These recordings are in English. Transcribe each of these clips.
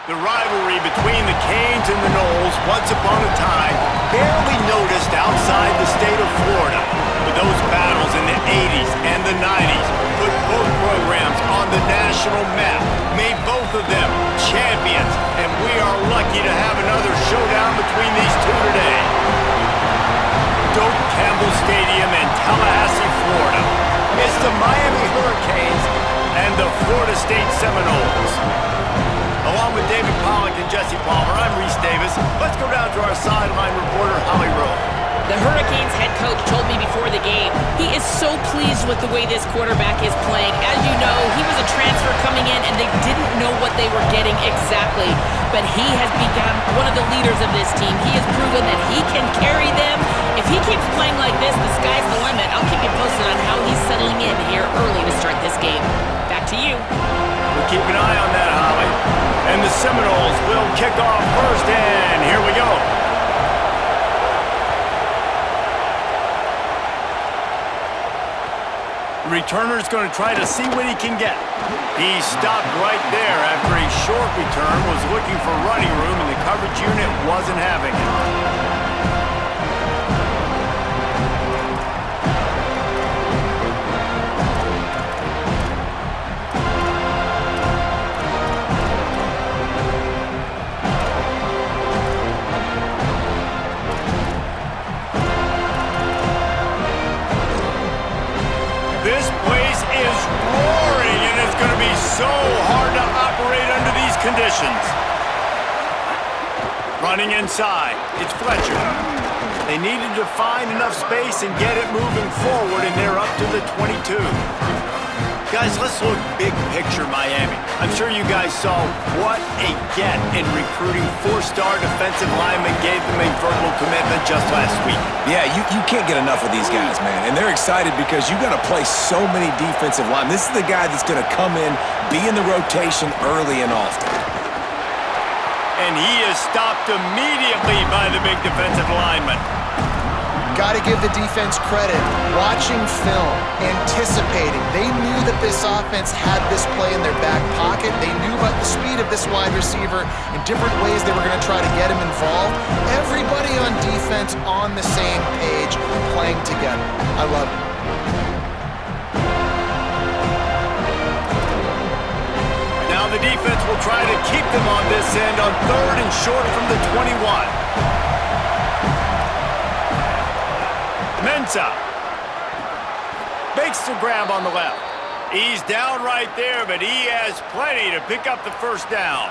The rivalry between the Canes and the Noles, once upon a time, barely noticed outside the state of Florida. But those battles in the 80s and the 90s put both programs on the national map, made both of them champions, and we are lucky to have another showdown between these two today. Doak Campbell Stadium in Tallahassee, Florida. It's the Miami Hurricanes and the Florida State Seminoles. Along with David Pollack and Jesse Palmer, I'm Reese Davis. Let's go down to our sideline reporter, Holly Rowe. The Hurricanes head coach told me before the game he is so pleased with the way this quarterback is playing. As you know, he was a transfer coming in and they didn't know what they were getting exactly. But he has become one of the leaders of this team. He has proven that he can carry them. If he keeps playing like this, the sky's the limit. I'll keep you posted on how he's settling in here early to start this game. Back to you. We'll keep an eye on that, Holly. And the Seminoles will kick off first, and here we go. The returner's going to try to see what he can get. He stopped right there after a short return, was looking for running room, and the coverage unit wasn't having it. This place is roaring, and it's going to be so hard to operate under these conditions. Running inside, it's Fletcher. They needed to find enough space and get it moving forward, and they're up to the 22. Guys, let's look big picture Miami. I'm sure you guys saw what a get in recruiting four-star defensive linemen gave them a verbal commitment just last week. Yeah, you can't get enough of these guys, man. And they're excited because you got to play so many defensive linemen. This is the guy that's going to come in, be in the rotation early and often. And he is stopped immediately by the big defensive lineman. Got to give the defense credit. Watching film, anticipating. They knew that this offense had this play in their back pocket. They knew about the speed of this wide receiver and different ways they were going to try to get him involved. Everybody on defense on the same page, playing together. I love it. Now the defense will try to keep them on this end on third and short from the 21. Mensah makes the grab on the left. He's down right there, but he has plenty to pick up the first down.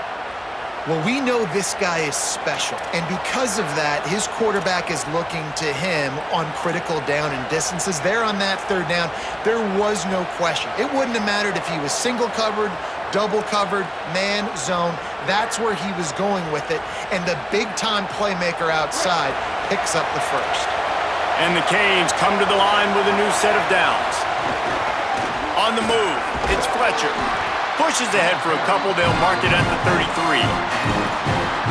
Well, we know this guy is special, and because of that, his quarterback is looking to him on critical down and distances. There on that third down, there was no question. It wouldn't have mattered if he was single covered, double covered, man, zone. That's where he was going with it, and the big-time playmaker outside picks up the first. And the Canes come to the line with a new set of downs. On the move, it's Fletcher. Pushes ahead for a couple, they'll mark it at the 33.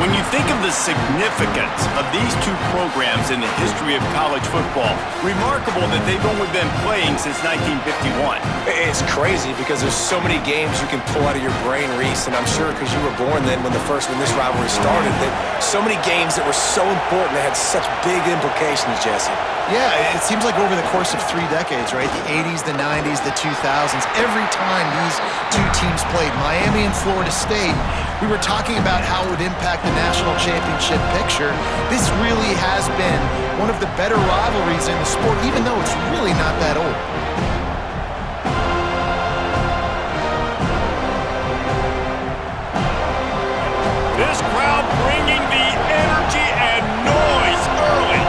When you think of the significance of these two programs in the history of college football, remarkable that they've only been playing since 1951. It's crazy because there's so many games you can pull out of your brain, Reese, and I'm sure because you were born then when this rivalry started, that so many games that were so important, that had such big implications, Jesse. Yeah, it seems like over the course of 3 decades, right? The 80s, the 90s, the 2000s, every time these two teams played, Miami and Florida State, we were talking about how it would impact the national championship picture. This really has been one of the better rivalries in the sport, even though it's really not that old. This crowd bringing the energy and noise early.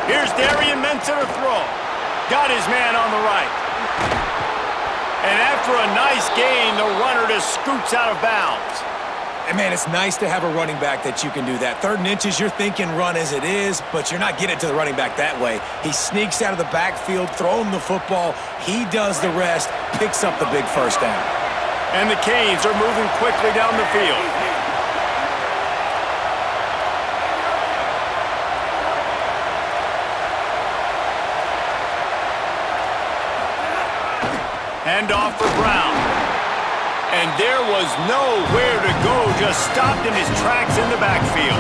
Here's Darian Mensah to throw. Got his man on the right. And after a nice gain, the runner just scoots out of bounds. And man, it's nice to have a running back that you can do that. 3rd and inches, you're thinking run as it is, but you're not getting to the running back that way. He sneaks out of the backfield, throw him the football. He does the rest, picks up the big first down. And the Canes are moving quickly down the field. Handoff for Brown. And there was nowhere to go, just stopped in his tracks in the backfield.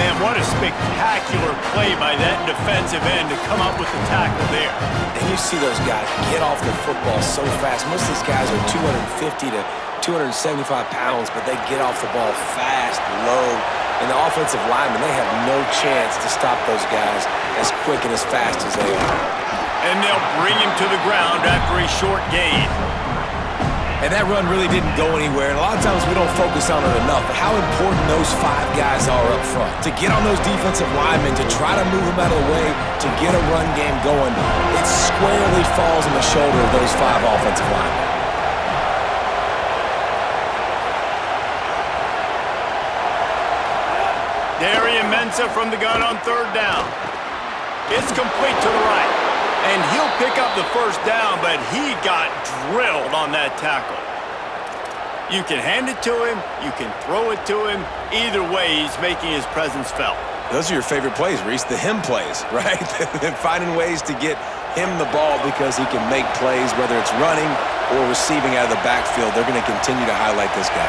Man, what a spectacular play by that defensive end to come up with the tackle there. And you see those guys get off the football so fast. Most of these guys are 250 to 275 pounds, but they get off the ball fast, low. And the offensive linemen, they have no chance to stop those guys as quick and as fast as they are. And they'll bring him to the ground after a short gain. And that run really didn't go anywhere, and a lot of times we don't focus on it enough, but how important those 5 guys are up front. To get on those defensive linemen, to try to move them out of the way, to get a run game going, it squarely falls on the shoulder of those 5 offensive linemen. Darian Mensah from the gun on 3rd down. It's complete to the right. And he'll pick up the 1st down, but he got drilled on that tackle. You can hand it to him, you can throw it to him. Either way, he's making his presence felt. Those are your favorite plays, Reese, the him plays, right? Finding ways to get him the ball because he can make plays, whether it's running or receiving out of the backfield. They're going to continue to highlight this guy.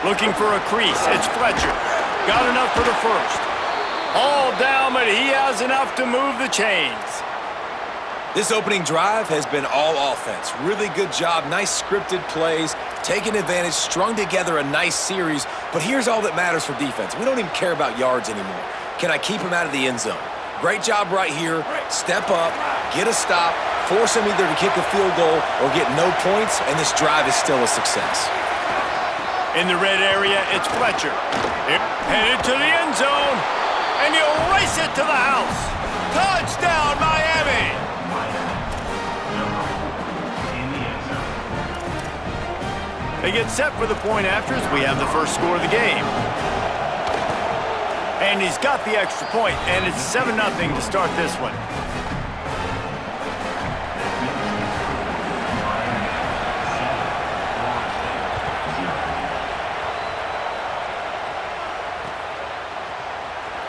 Looking for a crease. It's Fletcher. Got enough for the 1st. All down, but he has enough to move the chains. This opening drive has been all offense. Really good job. Nice scripted plays. Taking advantage. Strung together a nice series. But here's all that matters for defense. We don't even care about yards anymore. Can I keep him out of the end zone? Great job right here. Step up. Get a stop. Force him either to kick a field goal or get no points, and this drive is still a success. In the red area, it's Fletcher. Headed to the end zone, and he'll race it to the house. Touchdown, Miami! They get set for the point after as we have the first score of the game. And he's got the extra point, and it's 7-0 to start this one.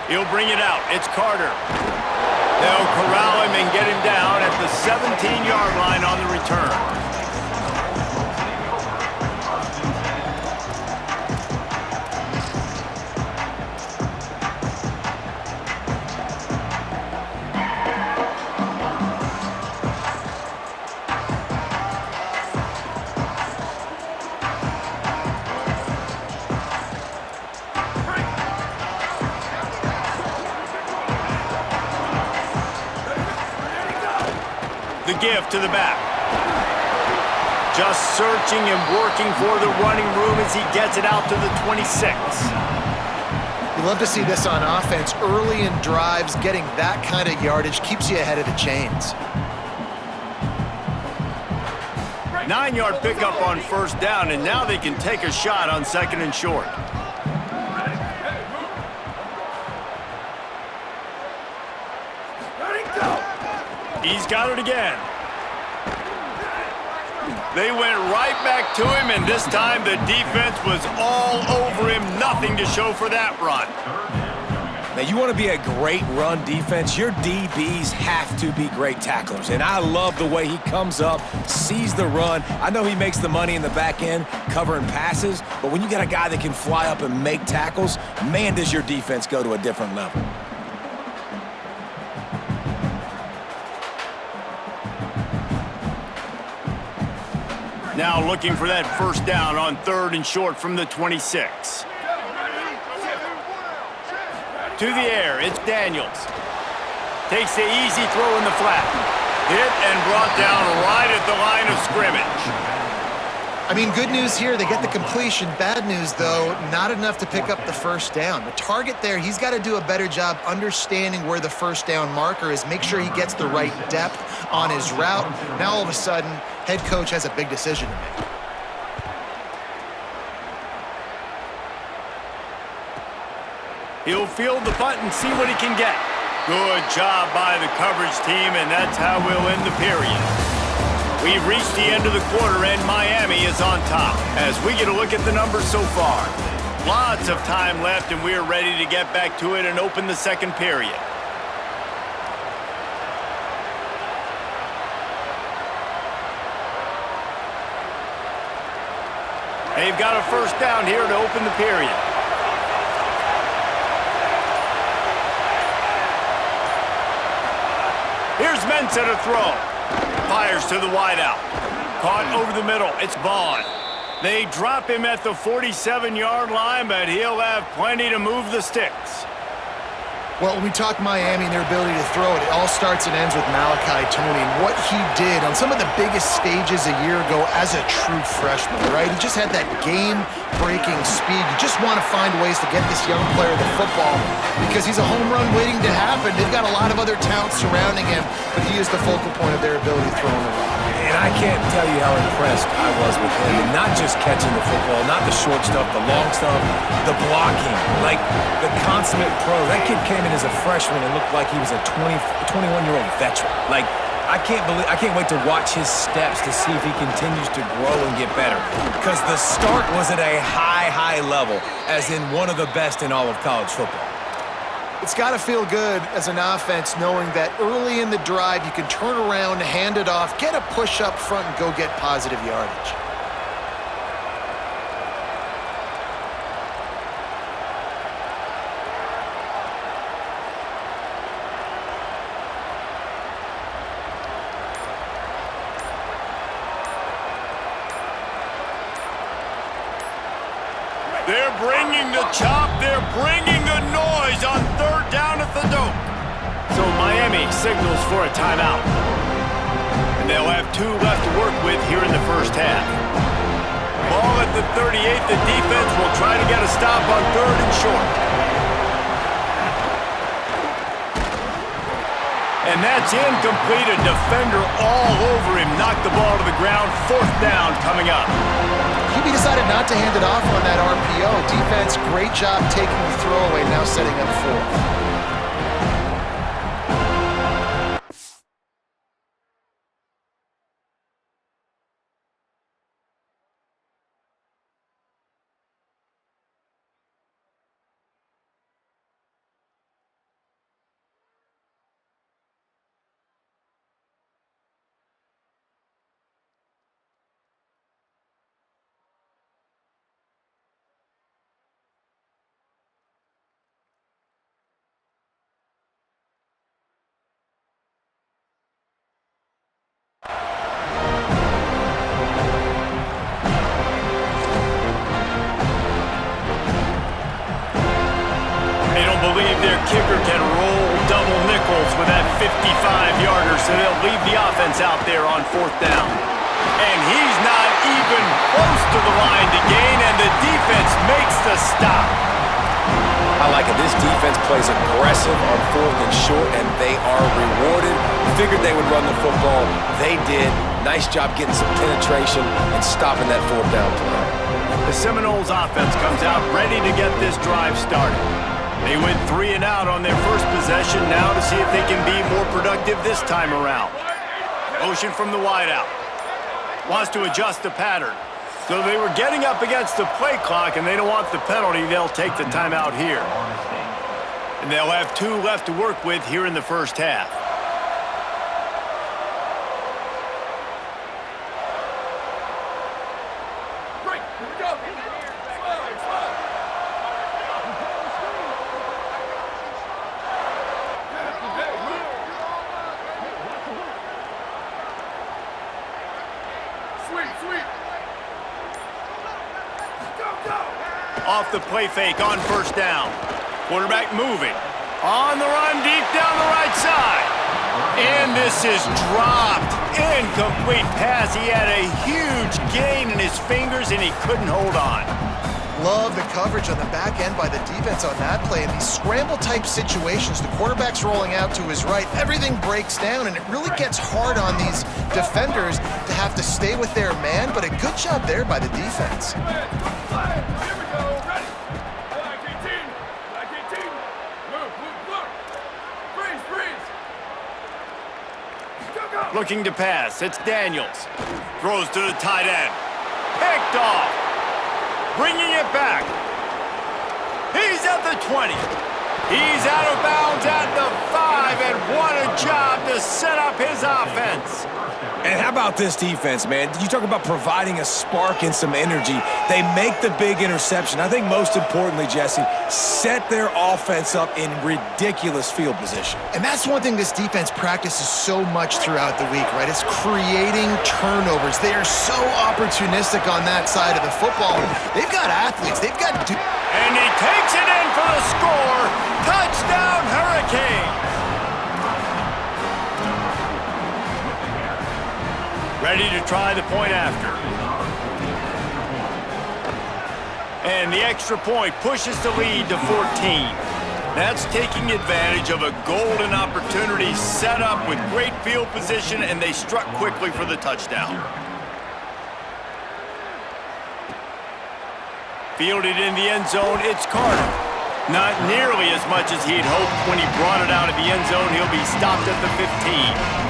He'll bring it out. It's Carter. They'll corral him and get him down at the 17-yard line on the return. The give to the back. Just searching and working for the running room as he gets it out to the 26. You love to see this on offense. Early in drives, getting that kind of yardage keeps you ahead of the chains. 9-yard pickup on 1st down, and now they can take a shot on 2nd and short. He's got it again. They went right back to him, and this time the defense was all over him. Nothing to show for that run. Now, you want to be a great run defense, your DBs have to be great tacklers. And I love the way he comes up, sees the run. I know he makes the money in the back end covering passes, but when you got a guy that can fly up and make tackles, man, does your defense go to a different level. Now looking for that 1st down on 3rd and short from the 26. To the air, it's Daniels. Takes the easy throw in the flat. Hit and brought down right at the line of scrimmage. I mean, good news here, they get the completion. Bad news, though, not enough to pick up the 1st down. The target there, he's got to do a better job understanding where the 1st down marker is, make sure he gets the right depth on his route. Now, all of a sudden, head coach has a big decision to make. He'll field the punt and see what he can get. Good job by the coverage team, and that's how we'll end the period. We've reached the end of the quarter, and Miami is on top as we get a look at the numbers so far. Lots of time left, and we're ready to get back to it and open the second period. They've got a first down here to open the period. Here's Mensah to throw. Fires to the wideout. Caught over the middle. It's Vaughn. They drop him at the 47-yard line, but he'll have plenty to move the sticks. Well, when we talk Miami and their ability to throw it, it all starts and ends with Malachi Tony and what he did on some of the biggest stages a year ago as a true freshman, right? He just had that game-breaking speed. You just want to find ways to get this young player the football because he's a home run waiting to happen. They've got a lot of other talent surrounding him, but he is the focal point of their ability to throw in the rock. And I can't tell you how impressed I was with him. And not just catching the football, not the short stuff, the long stuff, the blocking, like the consummate pro. That kid came in as a freshman and looked like he was a 21-year-old veteran. Like, I can't wait to watch his steps to see if he continues to grow and get better. Because the start was at a high level, as in one of the best in all of college football. It's got to feel good as an offense knowing that early in the drive you can turn around, hand it off, get a push up front, and go get positive yardage. They're bringing the chop. They're bringing the noise on third down at the dope. So Miami signals for a timeout. And they'll have 2 left to work with here in the first half. Ball at the 38. The defense will try to get a stop on third and short. And that's incomplete. A defender all over him. Knocked the ball to the ground. Fourth down coming up. QB decided not to hand it off on that RPO. Defense, great job taking the throwaway, now setting up fourth. Their kicker can roll double nickels with that 55-yarder, so they'll leave the offense out there on fourth down. And he's not even close to the line to gain, and the defense makes the stop. I like it. This defense plays aggressive on fourth and short, and they are rewarded. Figured they would run the football. They did. Nice job getting some penetration and stopping that fourth down play. The Seminoles offense comes out ready to get this drive started. They went 3 and out on their first possession, now to see if they can be more productive this time around. Motion from the wideout. Wants to adjust the pattern. So they were getting up against the play clock, and they don't want the penalty. They'll take the timeout here. And they'll have 2 left to work with here in the first half. Off the play fake on first down. Quarterback moving. On the run deep down the right side. And this is dropped. Incomplete pass. He had a huge gain in his fingers and he couldn't hold on. Love the coverage on the back end by the defense on that play. In these scramble-type situations, the quarterback's rolling out to his right. Everything breaks down, and it really gets hard on these defenders to have to stay with their man, but a good job there by the defense. Looking to pass. It's Daniels. Throws to the tight end. Picked off. Bringing it back. He's at the 20. He's out of bounds at the 5, and what a job to set up his offense. And how about this defense, man? You talk about providing a spark and some energy. They make the big interception. I think most importantly, Jesse, set their offense up in ridiculous field position. And that's one thing this defense practices so much throughout the week, right? It's creating turnovers. They are so opportunistic on that side of the football. They've got athletes. They've got... And he takes it in for the score. Touchdown, Hurricanes. Ready to try the point after. And the extra point pushes the lead to 14. That's taking advantage of a golden opportunity set up with great field position, and they struck quickly for the touchdown. Fielded in the end zone, it's Carter. Not nearly as much as he'd hoped when he brought it out of the end zone. He'll be stopped at the 15.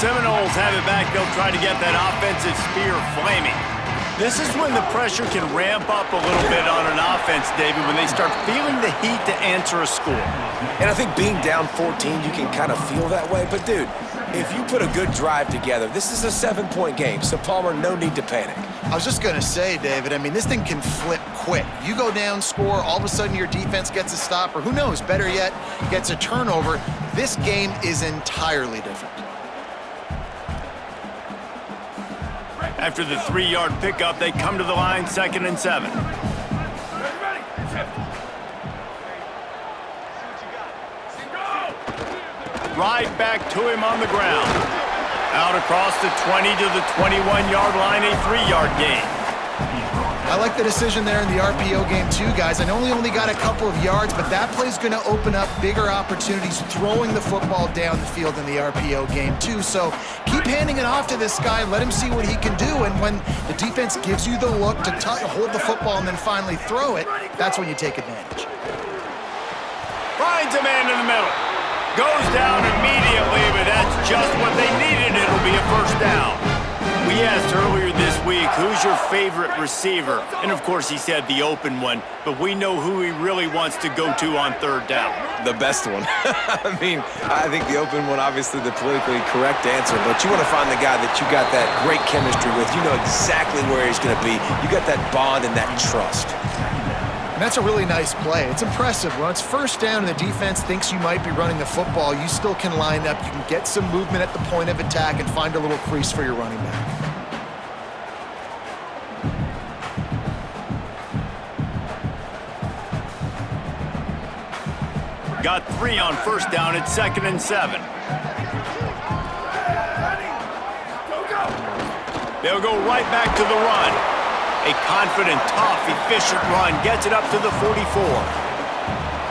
Seminoles have it back. They'll try to get that offensive spear flaming. This is when the pressure can ramp up a little bit on an offense, David, when they start feeling the heat to answer a score. And I think being down 14, you can kind of feel that way. But, dude, if you put a good drive together, this is a 7-point game. So, Palmer, no need to panic. I was just going to say, David, I mean, this thing can flip quick. You go down, score, all of a sudden your defense gets a stop, or who knows, better yet, gets a turnover. This game is entirely different. After the 3-yard pickup, they come to the line, 2nd and 7. Right back to him on the ground. Out across the 20 to the 21-yard line, a 3-yard gain. I like the decision there in the RPO game too, guys. I know he only got a couple of yards, but that play's going to open up bigger opportunities throwing the football down the field in the RPO game too. So keep handing it off to this guy and let him see what he can do. And when the defense gives you the look to hold the football and then finally throw it, that's when you take advantage. Finds a man in the middle. Goes down immediately, but that's just what they needed. It'll be a first down. We asked earlier this week, who's your favorite receiver? And, of course, he said the open one, but we know who he really wants to go to on 3rd down. The best one. I mean, I think the open one, obviously the politically correct answer, but you want to find the guy that you got that great chemistry with. You know exactly where he's going to be. You got that bond and that trust. And that's a really nice play. It's impressive. When it's first down and the defense thinks you might be running the football, you still can line up. You can get some movement at the point of attack and find a little crease for your running back. Got 3 on first down at 2nd and 7. They'll go right back to the run. A confident, tough, efficient run gets it up to the 44.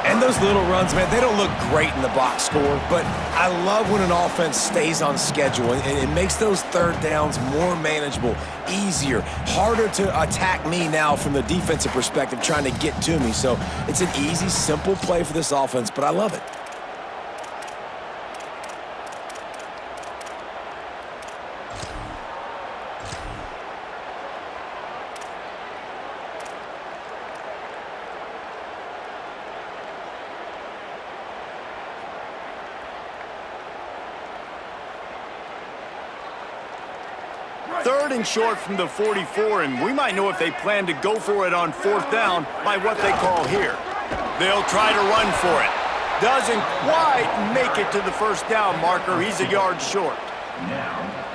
And those little runs, man, they don't look great in the box score, but I love when an offense stays on schedule, and it makes those 3rd downs more manageable, easier, harder to attack me now from the defensive perspective trying to get to me. So it's an easy, simple play for this offense, but I love it. Third and short from the 44, and we might know if they plan to go for it on 4th down by what they call here. They'll try to run for it. Doesn't quite make it to the first down marker. He's a yard short.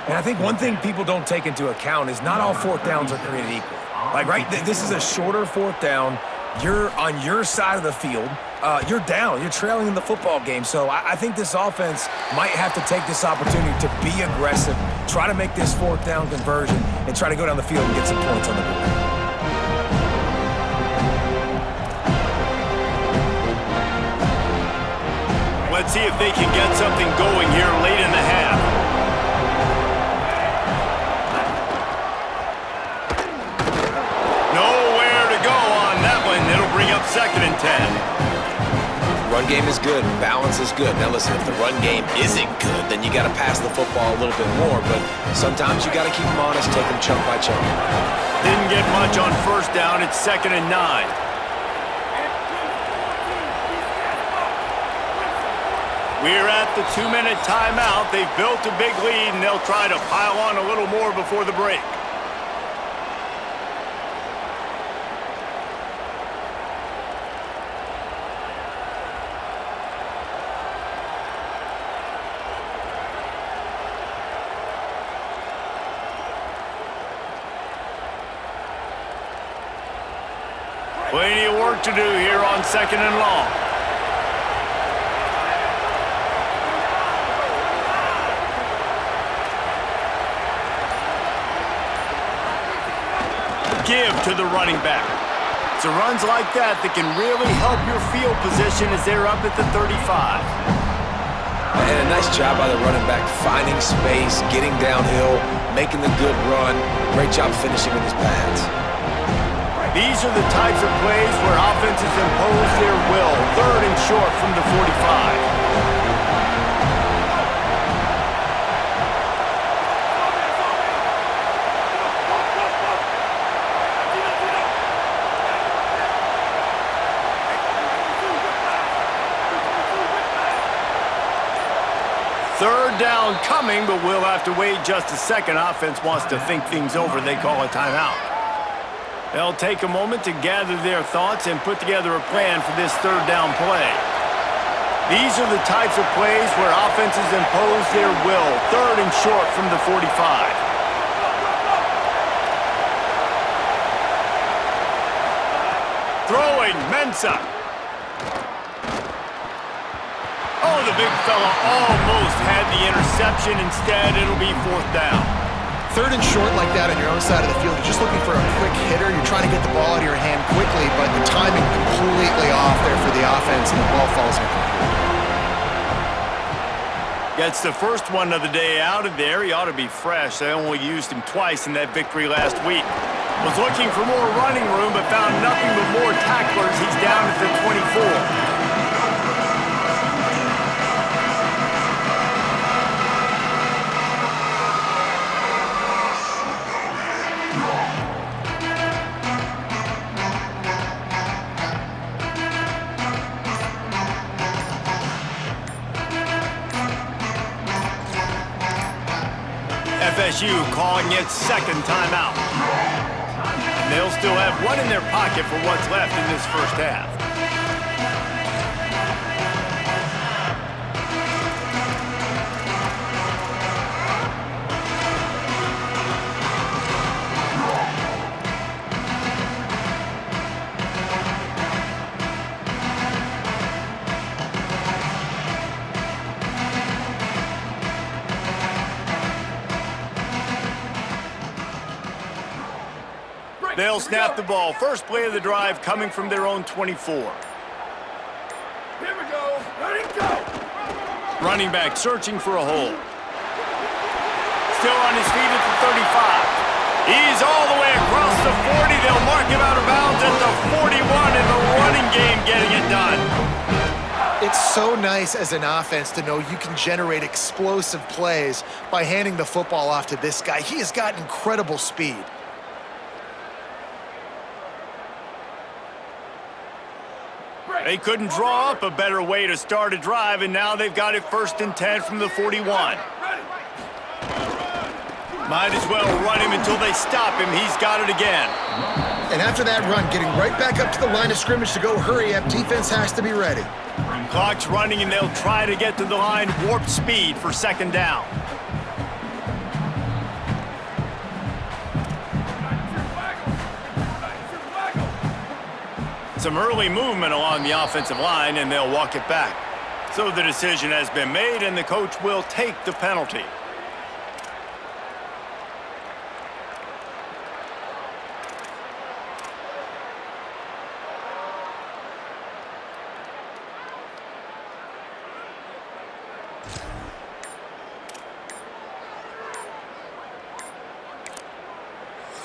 And I think one thing people don't take into account is not all 4th downs are created equal. Like, right, this is a shorter 4th down. You're on your side of the field. You're down. You're trailing in the football game. So I think this offense might have to take this opportunity to be aggressive, try to make this 4th down conversion, and try to go down the field and get some points on the board. Let's see if they can get something going here late in the half. game is good. Balance is good. Now listen, if the run game isn't good, then you got to pass the football a little bit more. But sometimes you got to keep them honest, take them chunk by chunk. Didn't get much on first down. It's 2nd and 9. We're at the 2-minute timeout. They've built a big lead, and they'll try to pile on a little more before the break. Plenty of work to do here on 2nd and long. Give to the running back. It's runs like that can really help your field position as they're up at the 35. And a nice job by the running back, finding space, getting downhill, making the good run. Great job finishing with his pads. These are the types of plays where offenses impose their will. 3rd and short from the 45. Third down coming, but we'll have to wait just a second. Offense wants to think things over. They call a timeout. They'll take a moment to gather their thoughts and put together a plan for this 3rd down play. These are the types of plays where offenses impose their will. 3rd and short from the 45. Throwing, Mensah. Oh, the big fella almost had the interception. Instead, it'll be 4th down. 3rd and short like that on your own side of the field. You're just looking for a quick hitter. You're trying to get the ball out of your hand quickly, but the timing completely off there for the offense, and the ball falls incomplete. Gets the first one of the day out of there. He ought to be fresh. They only used him twice in that victory last week. Was looking for more running room, but found nothing but more tacklers. He's down at the 24. FSU calling its 2nd timeout. And they'll still have one in their pocket for what's left in this first half. They'll snap the ball. First play of the drive coming from their own 24. Here we go. Ready, go. Running back searching for a hole. Still on his feet at the 35. He's all the way across the 40. They'll mark him out of bounds at the 41 in the running game, getting it done. It's so nice as an offense to know you can generate explosive plays by handing the football off to this guy. He has got incredible speed. They couldn't draw up a better way to start a drive, and now they've got it 1st and 10 from the 41. Might as well run him until they stop him. He's got it again. And after that run, getting right back up to the line of scrimmage to go hurry up, defense has to be ready. Clock's running, and they'll try to get to the line warp speed for 2nd down. Some early movement along the offensive line, and they'll walk it back. So the decision has been made, and the coach will take the penalty.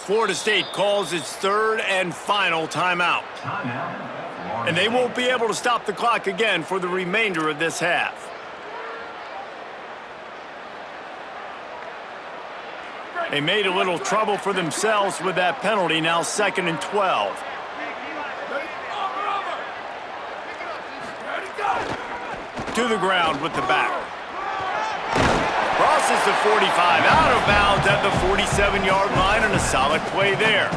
Florida State calls its third and final timeout. And they won't be able to stop the clock again for the remainder of this half. They made a little trouble for themselves with that penalty, now 2nd and 12. To the ground with the back. Crosses the 45, out of bounds at the 47-yard line, and a solid play there.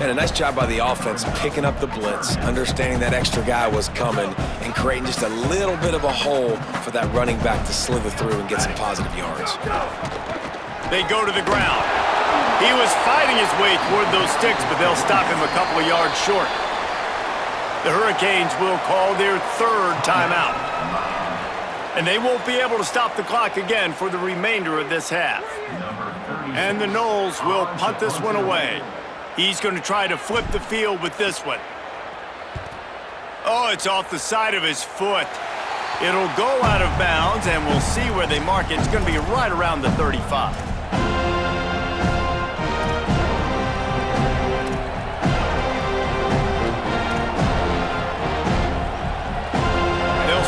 And a nice job by the offense picking up the blitz, understanding that extra guy was coming, and creating just a little bit of a hole for that running back to slither through and get some positive yards. They go to the ground. He was fighting his way toward those sticks, but they'll stop him a couple of yards short. The Hurricanes will call their third timeout. And they won't be able to stop the clock again for the remainder of this half. And the Noles will punt this one away. He's going to try to flip the field with this one. Oh, it's off the side of his foot. It'll go out of bounds, and we'll see where they mark it. It's going to be right around the 35.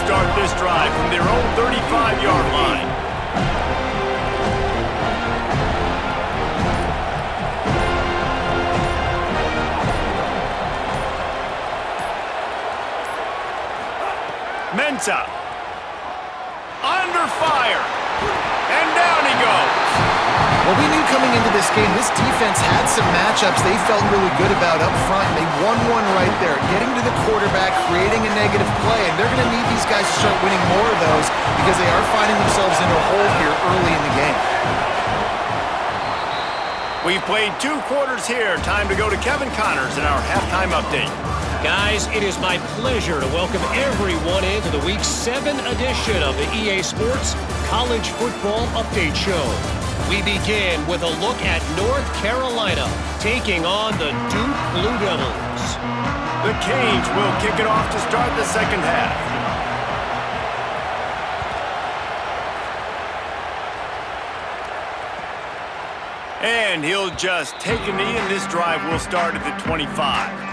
Start this drive from their own 35-yard line. Mensah. Under fire. And down he goes. Well, we knew coming into this game, this defense had some matchups they felt really good about up front. They won one right there, getting to the quarterback, creating a negative play, and they're going to need these guys to start winning more of those because they are finding themselves in a hole here early in the game. We've played 2 quarters here. Time to go to Kevin Connors in our halftime update. Guys, it is my pleasure to welcome everyone into the Week 7 edition of the EA Sports College Football Update Show. We begin with a look at North Carolina taking on the Duke Blue Devils. The Canes will kick it off to start the second half. And he'll just take a knee, and this drive will start at the 25.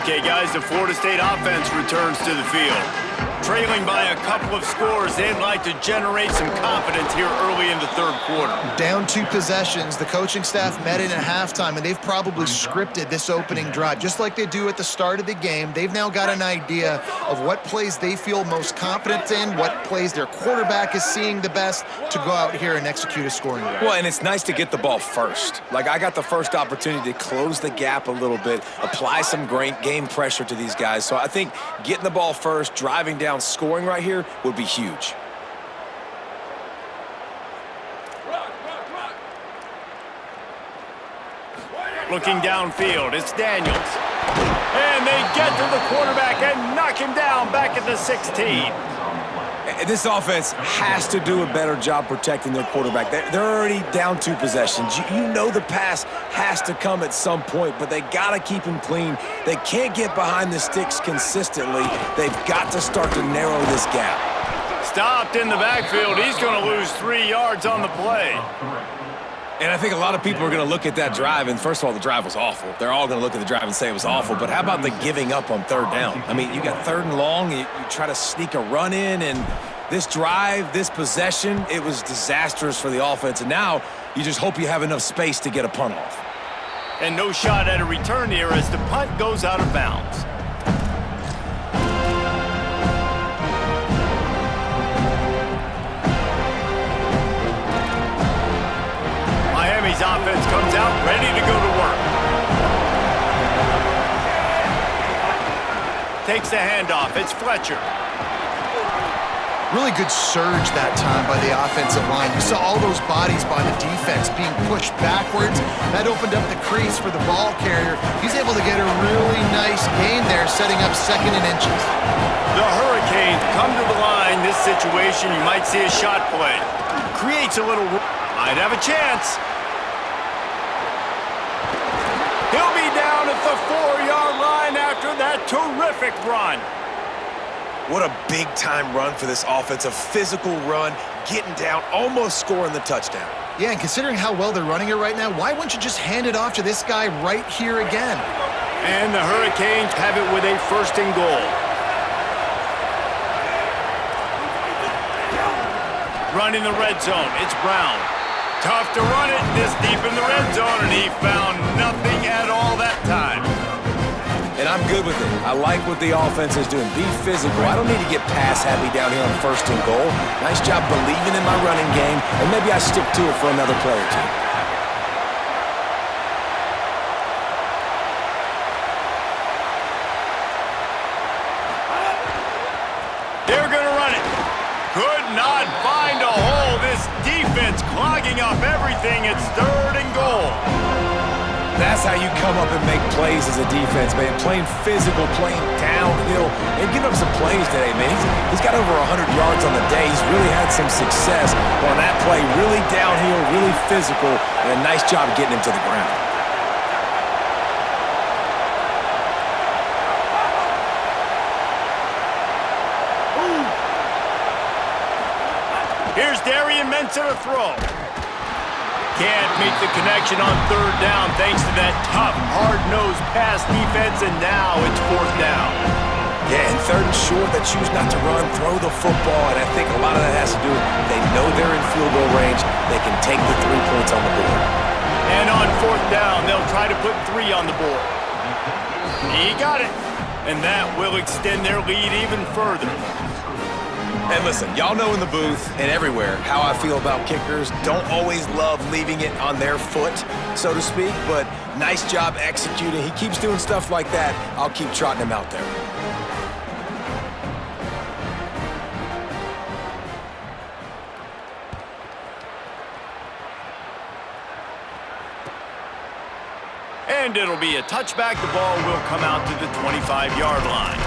Okay, guys, the Florida State offense returns to the field. Trailing by a couple of scores, they'd like to generate some confidence here early in the third quarter. Down 2 possessions, the coaching staff met in at halftime, and they've probably scripted this opening drive. Just like they do at the start of the game, they've now got an idea of what plays they feel most confident in, what plays their quarterback is seeing the best to go out here and execute a scoring drive. Well, and it's nice to get the ball first. Like, I got the first opportunity to close the gap a little bit, apply some great game pressure to these guys. So I think getting the ball first, driving down, scoring right here would be huge. Looking downfield, it's Daniels. And they get to the quarterback and knock him down back at the 16. This offense has to do a better job protecting their quarterback. They're already down 2 possessions. You know the pass has to come at some point, but they got to keep him clean. They can't get behind the sticks consistently. They've got to start to narrow this gap. Stopped in the backfield. He's going to lose 3 yards on the play. And I think a lot of people are going to look at that drive, and first of all, the drive was awful. They're all going to look at the drive and say it was awful, but how about the giving up on third down? I mean, you got 3rd and long, you try to sneak a run in, and this drive, this possession, it was disastrous for the offense, and now you just hope you have enough space to get a punt off. And no shot at a return here as the punt goes out of bounds. Miami's offense comes out ready to go to work. Takes the handoff. It's Fletcher. Really good surge that time by the offensive line. You saw all those bodies by the defense being pushed backwards. That opened up the crease for the ball carrier. He's able to get a really nice gain there, setting up 2nd and inches. The Hurricanes come to the line. This situation, you might see a shot play. Creates a little Might have a chance. He'll be down at the 4-yard line after that terrific run. What a big-time run for this offense. A physical run, getting down, almost scoring the touchdown. Yeah, and considering how well they're running it right now, why wouldn't you just hand it off to this guy right here again? And the Hurricanes have it with a 1st and goal. Running the red zone, it's Brown. Tough to run it this deep in the red zone, and he found nothing at all that time. And I'm good with it. I like what the offense is doing. Be physical. I don't need to get pass happy down here on 1st and goal. Nice job believing in my running game, and maybe I stick to it for another play or two. They're going to run it. Could not find a hole. This defense clogging up everything. It's 3rd and goal. That's how you come up and make plays as a defense, man. Playing physical, playing downhill, and giving up some plays today, man. He's got over 100 yards on the day. He's really had some success on that play. Really downhill, really physical, and a nice job getting him to the ground. Here's Darian Mensah to throw. Can't make the connection on 3rd down thanks to that tough, hard-nosed pass defense, and now it's 4th down. Yeah, and 3rd and short, they choose not to run, throw the football, and I think a lot of that has to do with they know they're in field goal range. They can take the 3 points on the board. And on 4th down, they'll try to put 3 on the board. He got it, and that will extend their lead even further. And listen, y'all know in the booth and everywhere how I feel about kickers. Don't always love leaving it on their foot, so to speak, but nice job executing. He keeps doing stuff like that. I'll keep trotting him out there. And it'll be a touchback. The ball will come out to the 25-yard line.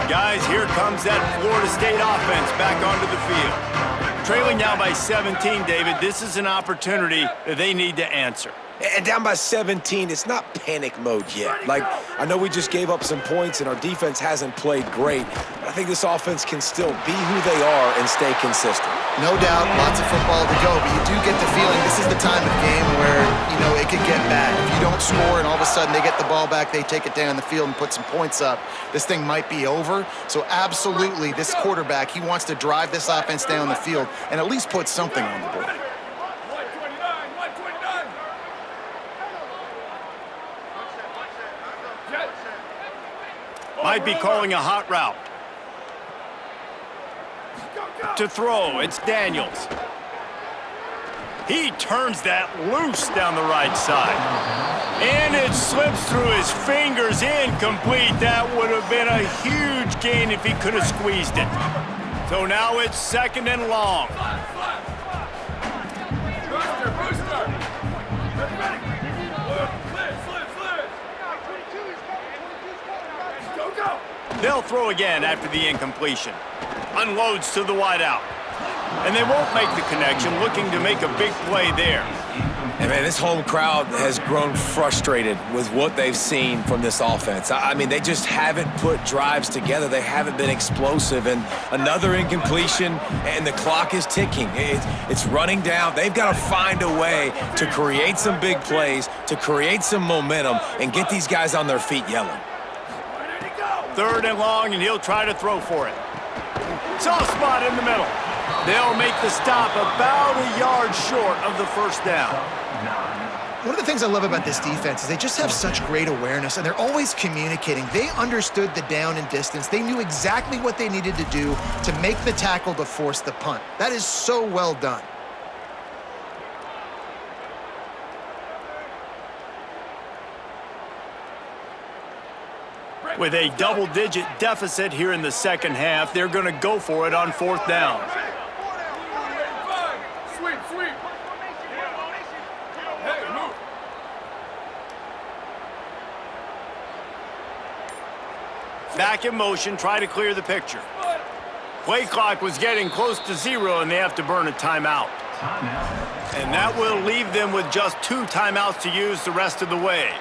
Guys, here comes that Florida State offense back onto the field. Trailing now by 17, David. This is an opportunity that they need to answer. And down by 17, it's not panic mode yet. Like, I know we just gave up some points and our defense hasn't played great, but I think this offense can still be who they are and stay consistent. No doubt, lots of football to go, but you do get the feeling this is the time of game where, you know, it could get bad. If you don't score and all of a sudden they get the ball back, they take it down the field and put some points up, this thing might be over. So absolutely, this quarterback, he wants to drive this offense down the field and at least put something on the board. Might be calling a hot route. To throw, it's Daniels. He turns that loose down the right side. And it slips through his fingers, incomplete. That would have been a huge gain if he could have squeezed it. So now it's 2nd and long. They'll throw again after the incompletion. Unloads to the wideout. And they won't make the connection, looking to make a big play there. And man, this home crowd has grown frustrated with what they've seen from this offense. I mean, they just haven't put drives together. They haven't been explosive. And another incompletion, and the clock is ticking. It's running down. They've got to find a way to create some big plays, to create some momentum, and get these guys on their feet yelling. 3rd and long, and he'll try to throw for it. Soft spot in the middle. They'll make the stop about a yard short of the 1st down. One of the things I love about this defense is they just have such great awareness, and they're always communicating. They understood the down and distance. They knew exactly what they needed to do to make the tackle to force the punt. That is so well done. With a double-digit deficit here in the second half, they're going to go for it on fourth down. Sweep, sweep. Hey, move. Back in motion, try to clear the picture. Play clock was getting close to 0, and they have to burn a timeout. And that will leave them with just 2 timeouts to use the rest of the way.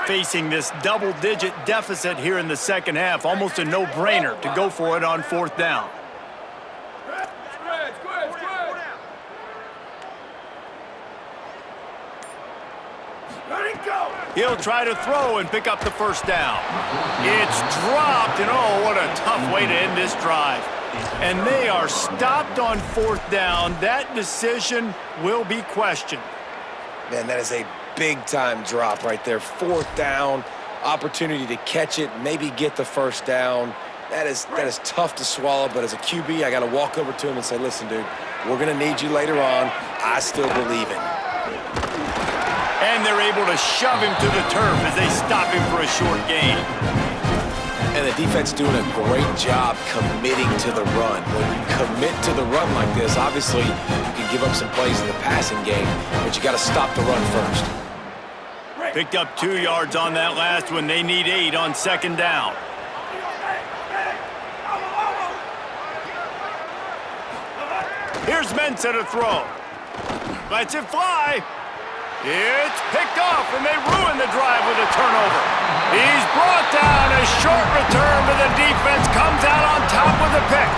Facing this double-digit deficit here in the second half, almost a no-brainer to go for it on fourth down. He'll try to throw and pick up the first down. It's dropped, and oh, what a tough way to end this drive. And they are stopped on fourth down. That decision will be questioned. Man, that is a big-time drop right there. Fourth down, opportunity to catch it, maybe get the first down. That is tough to swallow, but as a QB, I got to walk over to him and say, listen, dude, we're going to need you later on. I still believe it. And they're able to shove him to the turf as they stop him for a short gain. And the defense doing a great job committing to the run. When you commit to the run like this, obviously you can give up some plays in the passing game, but you got to stop the run first. Picked up 2 yards on that last one. They need 8 on second down. Here's Mensah to throw. Lets it fly. It's picked off, and they ruin the drive with a turnover. He's brought down. A short return, but the defense comes out on top with a pick.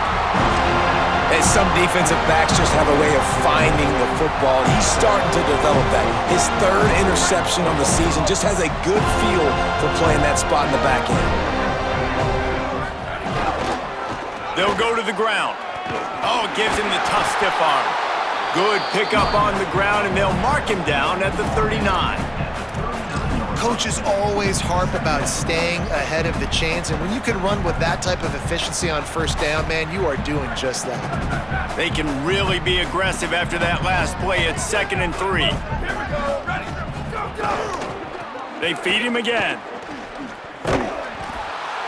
And some defensive backs just have a way of finding the football. He's starting to develop that. His 3rd interception on the season, just has a good feel for playing that spot in the back end. They'll go to the ground. Oh, it gives him the tough stiff arm. Good pickup on the ground, and they'll mark him down at the 39. Coaches always harp about staying ahead of the chains, and when you can run with that type of efficiency on first down, man, you are doing just that. They can really be aggressive after that last play. It's 2nd and 3. Here we go. Ready. Go, go. They feed him again.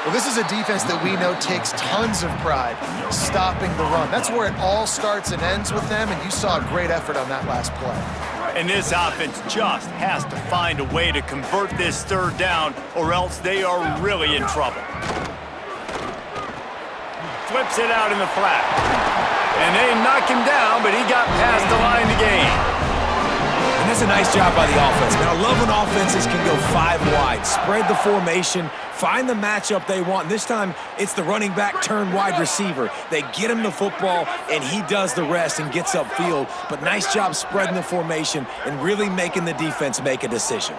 Well, this is a defense that we know takes tons of pride stopping the run. That's where it all starts and ends with them, and you saw a great effort on that last play. And this offense just has to find a way to convert this 3rd down, or else they are really in trouble. Flips it out in the flat. And they knock him down, but he got past the line to gain. And that's a nice job by the offense, man. I love when offenses can go 5 wide, spread the formation, find the matchup they want. And this time, it's the running back turned wide receiver. They get him the football, and he does the rest and gets upfield. But nice job spreading the formation and really making the defense make a decision.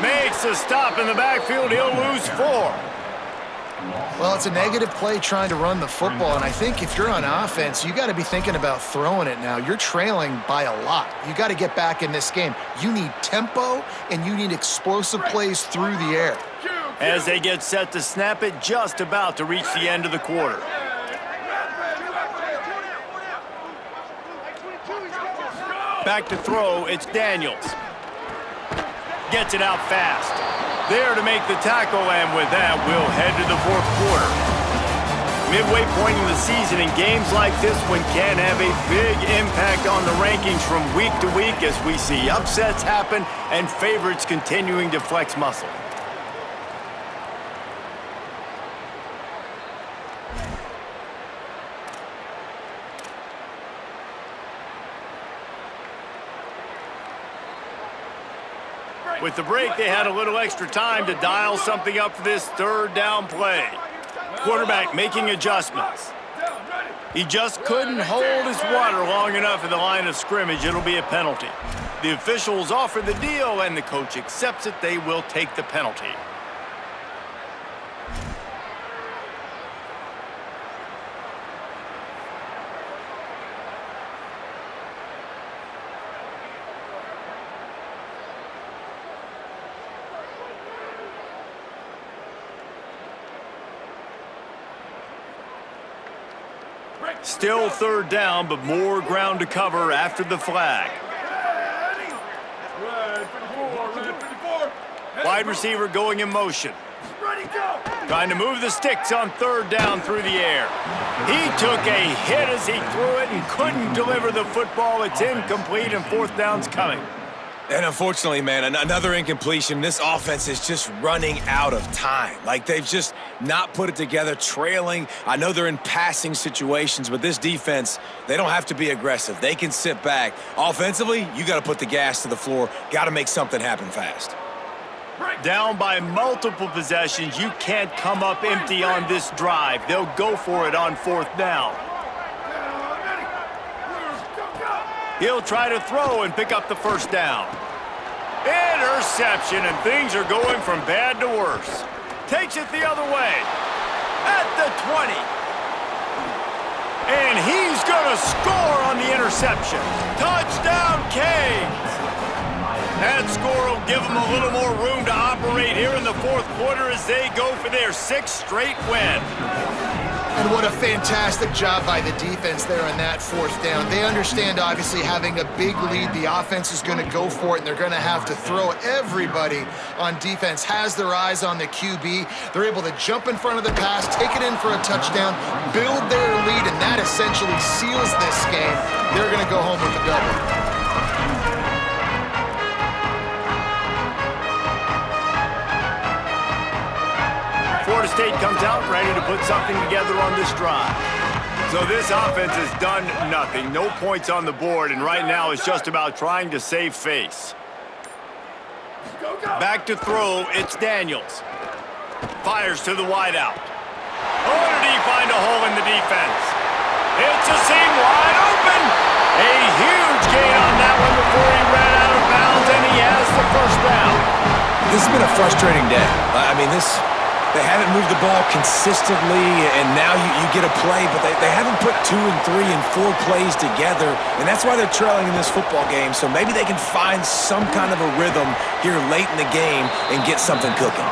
Makes a stop in the backfield. He'll lose 4. Well, it's a negative play trying to run the football, and I think if you're on offense, you got to be thinking about throwing it now. You're trailing by a lot. You got to get back in this game. You need tempo, and you need explosive plays through the air. As they get set to snap it, just about to reach the end of the quarter. Back to throw, it's Daniels. Gets it out fast. There to make the tackle, and with that, we'll head to the 4th quarter. Midway point in the season, and games like this one can have a big impact on the rankings from week to week as we see upsets happen and favorites continuing to flex muscle. With the break, they had a little extra time to dial something up for this 3rd down play. Quarterback making adjustments. He just couldn't hold his water long enough in the line of scrimmage. It'll be a penalty. The officials offer the deal, and the coach accepts it. They will take the penalty. Still third down, but more ground to cover after the flag. Wide receiver going in motion. Trying to move the sticks on third down through the air. He took a hit as he threw it and couldn't deliver the football. It's incomplete, and fourth down's coming. And unfortunately, man, another incompletion. This offense is just running out of time. Like, they've just not put it together, trailing. I know they're in passing situations, but this defense, they don't have to be aggressive. They can sit back. Offensively, you got to put the gas to the floor. Got to make something happen fast. Down by multiple possessions. You can't come up empty on this drive. They'll go for it on fourth down. He'll try to throw and pick up the first down. Interception, and things are going from bad to worse. Takes it the other way. At the 20. And he's going to score on the interception. Touchdown, Canes! That score will give them a little more room to operate here in the fourth quarter as they go for their sixth straight win. And what a fantastic job by the defense there on that fourth down. They understand, obviously, having a big lead. The offense is going to go for it, and they're going to have to throw. Everybody on defense has their eyes on the QB. They're able to jump in front of the pass, take it in for a touchdown, build their lead, and that essentially seals this game. They're going to go home with a double. Florida State comes out ready to put something together on this drive. So this offense has done nothing. No points on the board, and right now it's just about trying to save face. Back to throw, it's Daniels. Fires to the wideout. Oh, did he find a hole in the defense? It's a seam wide open. A huge gain on that one before he ran out of bounds, and he has the first down. This has been a frustrating day. I mean, they haven't moved the ball consistently, and now you get a play, but they haven't put 2 and 3 and 4 plays together, and that's why they're trailing in this football game. So maybe they can find some kind of a rhythm here late in the game and get something cooking.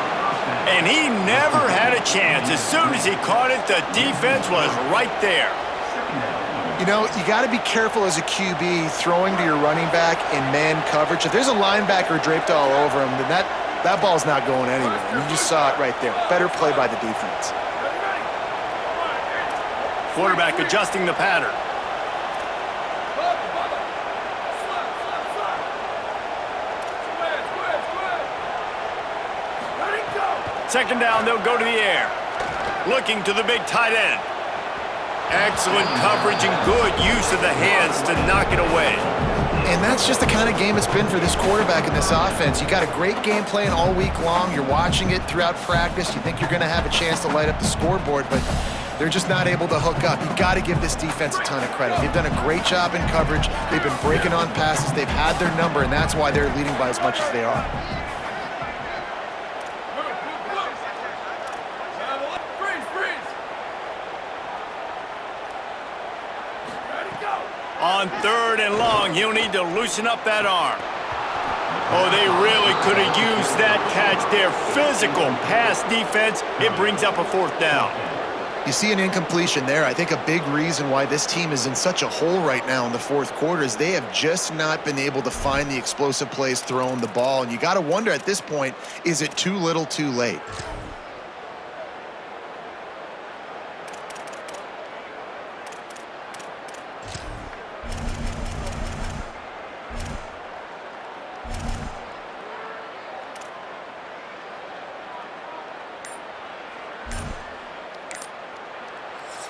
And he never had a chance. As soon as he caught it, the defense was right there. You know, you got to be careful as a QB throwing to your running back in man coverage. If there's a linebacker draped all over him, then that ball's not going anywhere. You just saw it right there. Better play by the defense. Quarterback adjusting the pattern. Second down, they'll go to the air. Looking to the big tight end. Excellent coverage and good use of the hands to knock it away. And that's just the kind of game it's been for this quarterback and this offense. You got a great game plan all week long. You're watching it throughout practice. You think you're going to have a chance to light up the scoreboard, but they're just not able to hook up. You got to give this defense a ton of credit. They've done a great job in coverage. They've been breaking on passes. They've had their number, and that's why they're leading by as much as they are. On third and long, he'll need to loosen up that arm. Oh, they really could have used that catch there. Physical pass defense. It brings up a fourth down. You see an incompletion there. I think a big reason why this team is in such a hole right now in the fourth quarter is they have just not been able to find the explosive plays throwing the ball. And you got to wonder at this point, is it too little too late?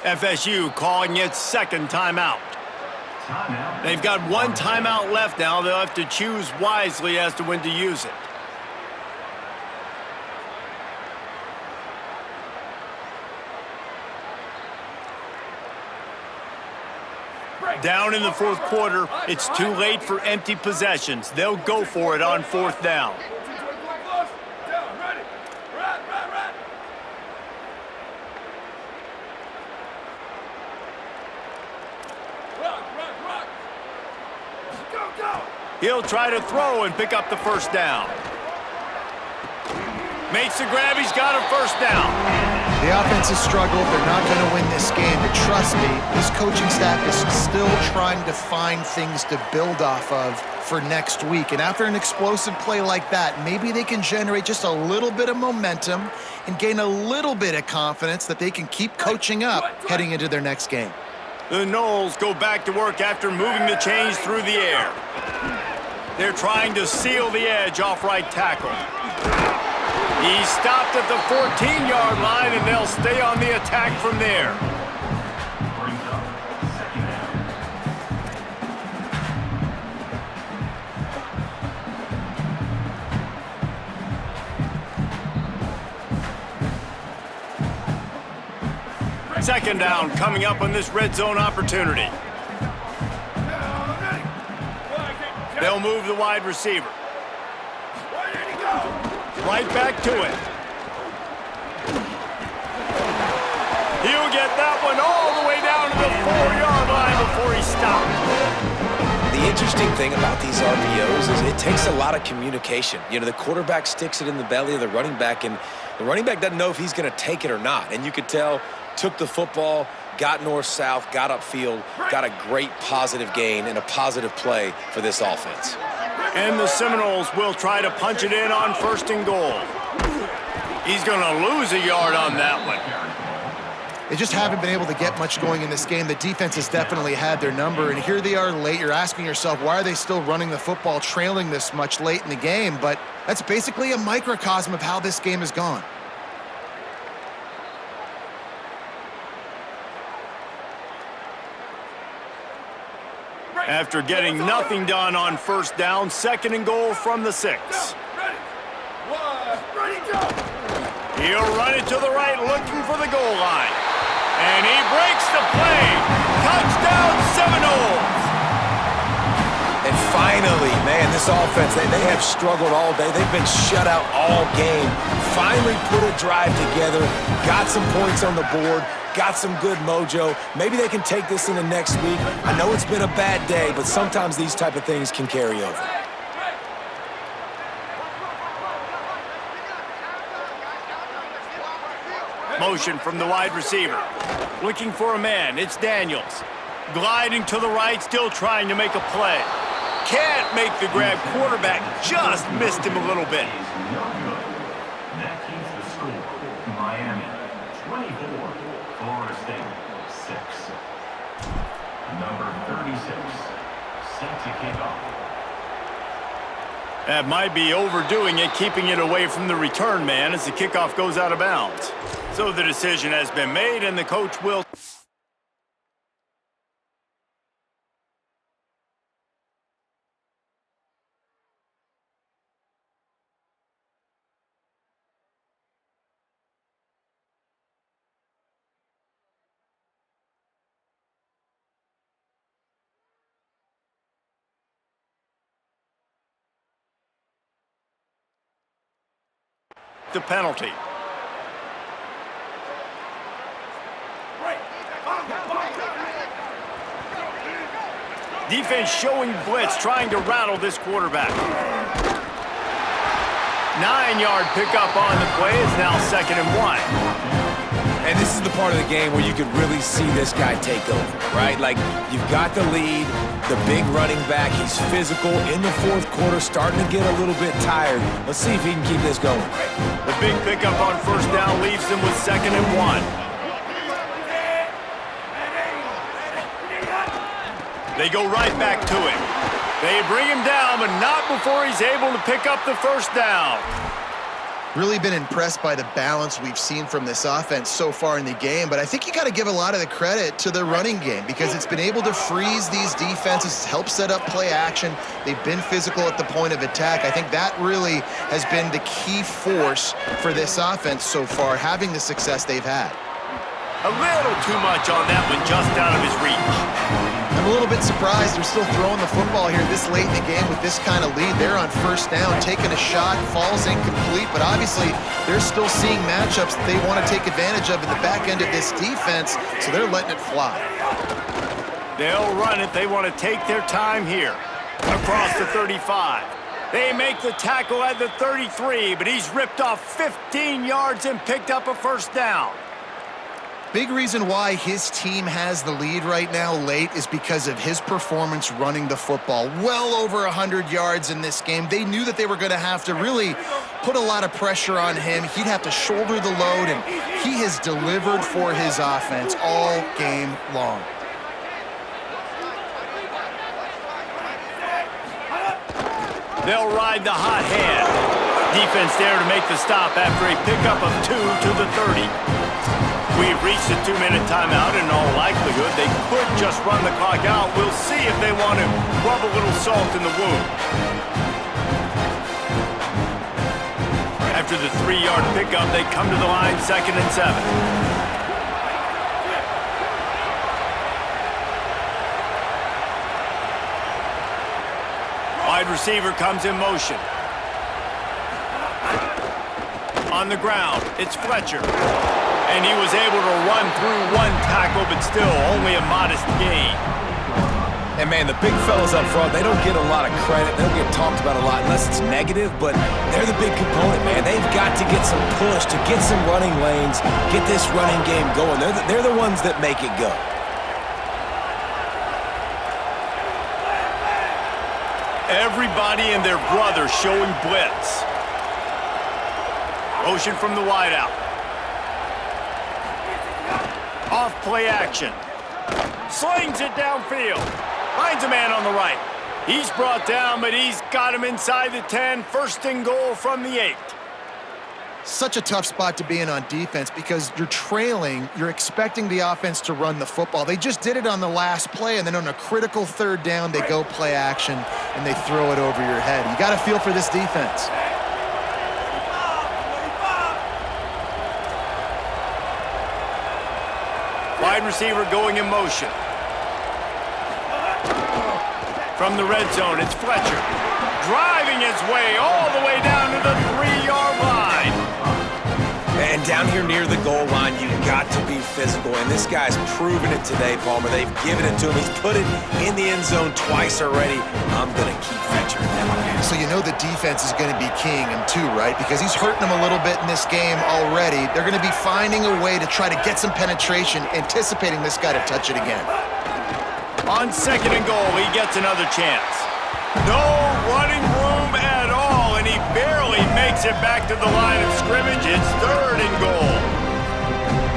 FSU calling its second timeout. They've got one timeout left now. They'll have to choose wisely as to when to use it. Down in the fourth quarter, it's too late for empty possessions. They'll go for it on fourth down. He'll try to throw and pick up the first down. Makes the grab, he's got a first down. The offense has struggled. They're not going to win this game, but trust me, this coaching staff is still trying to find things to build off of for next week. And after an explosive play like that, maybe they can generate just a little bit of momentum and gain a little bit of confidence that they can keep coaching up heading into their next game. The Noles go back to work after moving the chains through the air. They're trying to seal the edge off right tackle. He stopped at the 14-yard line, and they'll stay on the attack from there. Second down coming up on this red zone opportunity. They'll move the wide receiver. Right back to it. He'll get that one all the way down to the 4-yard line before he stopped. The interesting thing about these RPOs is it takes a lot of communication. You know, the quarterback sticks it in the belly of the running back, and the running back doesn't know if he's going to take it or not. And you could tell, took the football, got north-south, got upfield, got a great positive gain and a positive play for this offense. And the Seminoles will try to punch it in on 1st and goal. He's going to lose a yard on that one. They just haven't been able to get much going in this game. The defense has definitely had their number, and here they are late. You're asking yourself, why are they still running the football, trailing this much late in the game? But that's basically a microcosm of how this game has gone. After getting nothing done on 1st down, 2nd and goal from the 6. He'll run it to the right, looking for the goal line. And he breaks the play. Touchdown, Seminoles! And finally, man, this offense, they have struggled all day. They've been shut out all game. Finally put a drive together, got some points on the board, got some good mojo. Maybe they can take this into next week. I know it's been a bad day, but sometimes these type of things can carry over. Motion from the wide receiver. Looking for a man. It's Daniels. Gliding to the right, still trying to make a play. Can't make the grab. Quarterback just missed him a little bit. That keeps the score. Miami 24, Florida State 6. Number 36, set to kick off. That might be overdoing it, keeping it away from the return man as the kickoff goes out of bounds. So the decision has been made, and the coach will... the penalty. Defense showing blitz, trying to rattle this quarterback. 9-yard pickup on the play. It's now 2nd and 1. And this is the part of the game where you could really see this guy take over, right? Like, you've got the lead, the big running back. He's physical in the 4th quarter, starting to get a little bit tired. Let's see if he can keep this going. The big pickup on 1st down leaves them with 2nd and 1. They go right back to him. They bring him down, but not before he's able to pick up the 1st down. Really been impressed by the balance we've seen from this offense so far in the game, but I think you got to give a lot of the credit to the running game because it's been able to freeze these defenses, help set up play action. They've been physical at the point of attack. I think that really has been the key force for this offense so far, having the success they've had. A little too much on that one, just out of his reach. I'm a little bit surprised they're still throwing the football here this late in the game with this kind of lead. They're on 1st down, taking a shot, falls incomplete, but obviously they're still seeing matchups that they want to take advantage of in the back end of this defense, so they're letting it fly. They'll run it. They want to take their time here. Across the 35. They make the tackle at the 33, but he's ripped off 15 yards and picked up a 1st down. Big reason why his team has the lead right now late is because of his performance running the football. Well over 100 yards in this game. They knew that they were going to have to really put a lot of pressure on him. He'd have to shoulder the load, and he has delivered for his offense all game long. They'll ride the hot hand. Defense there to make the stop after a pickup of 2 to the 30. We've reached a 2-minute timeout. In all likelihood, they could just run the clock out. We'll see if they want to rub a little salt in the wound. After the 3-yard pickup, they come to the line, 2nd and 7. Wide receiver comes in motion. On the ground, it's Fletcher. And he was able to run through 1 tackle, but still only a modest gain. And, man, the big fellas up front, they don't get a lot of credit. They don't get talked about a lot unless it's negative, but they're the big component, man. They've got to get some push, to get some running lanes, get this running game going. They're the ones that make it go. Everybody and their brother showing blitz. Motion from the wideout. Off play action. Slings it downfield. Finds a man on the right. He's brought down, but he's got him inside the 10. 1st and goal from the 8. Such a tough spot to be in on defense because you're trailing, you're expecting the offense to run the football. They just did it on the last play, and then on a critical 3rd down, they go play action, and they throw it over your head. You got to feel for this defense. Wide receiver going in motion. From the red zone, it's Fletcher. Driving his way all the way down to the 3-yard line. And down here near the goal line, you've got to be physical. And this guy's proven it today, Palmer. They've given it to him. He's put it in the end zone twice already. I'm going to keep Fletcher in that. So you know the defense is going to be keying him too, right? Because he's hurting them a little bit in this game already. They're going to be finding a way to try to get some penetration, anticipating this guy to touch it again. On 2nd and goal, he gets another chance. No running room at all, and he barely makes it back to the line of scrimmage. It's 3rd and goal.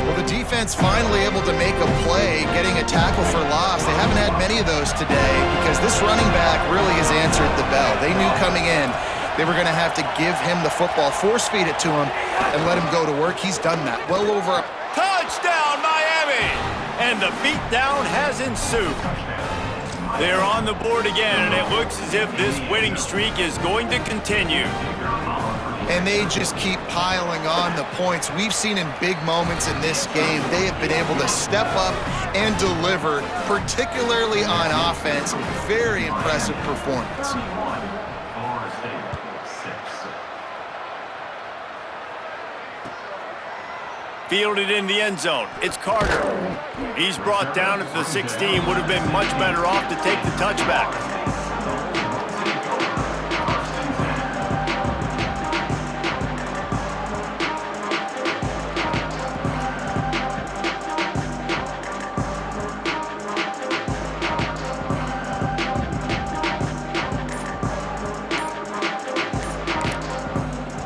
Well, the defense finally able to make a play, getting a tackle for loss. They haven't had many of those today because this running back really has answered the bell. They knew coming in they were going to have to give him the football, force feed it to him, and let him go to work. He's done that. Well over. Touchdown, Miami! And the beatdown has ensued. They're on the board again, and it looks as if this winning streak is going to continue. And they just keep piling on the points. We've seen in big moments in this game, they have been able to step up and deliver, particularly on offense. Very impressive performance. Fielded in the end zone. It's Carter. He's brought down at the 16. Would have been much better off to take the touchback.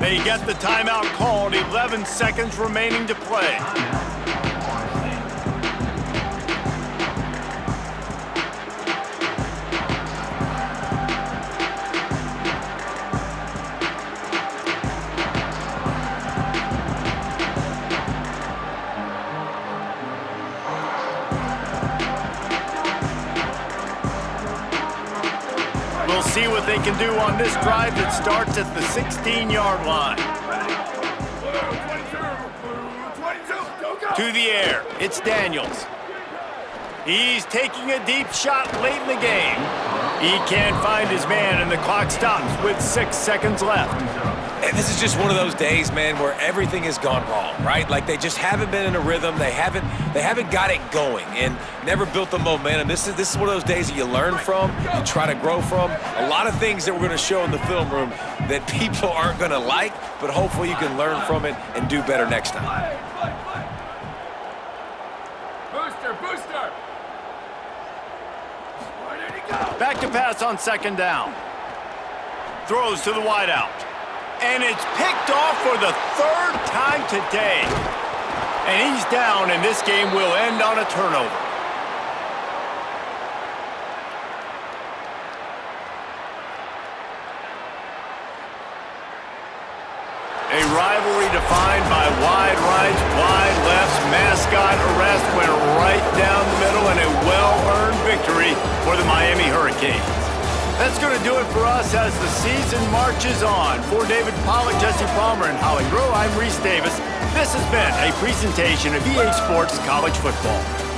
They get the timeout called, 11 seconds remaining to play. We'll see what they can do on this drive that starts at the 16-yard line. To the air, it's Daniels. He's taking a deep shot late in the game. He can't find his man, and the clock stops with 6 seconds left. And this is just one of those days, man, where everything has gone wrong, right? Like they just haven't been in a rhythm. They haven't got it going and never built the momentum. This is one of those days that you learn from, you try to grow from. A lot of things that we're going to show in the film room that people aren't going to like, but hopefully you can learn from it and do better next time. Back to pass on second down. Throws to the wideout. And it's picked off for the third time today. And he's down, and this game will end on a turnover. A rivalry defined by wide rights, wide lefts, mascot arrest went right down the middle, and a well-earned victory for the Miami Hurricanes. That's going to do it for us as the season marches on. For David Pollack, Jesse Palmer, and Holly Rowe, I'm Reese Davis. This has been a presentation of EA Sports College Football.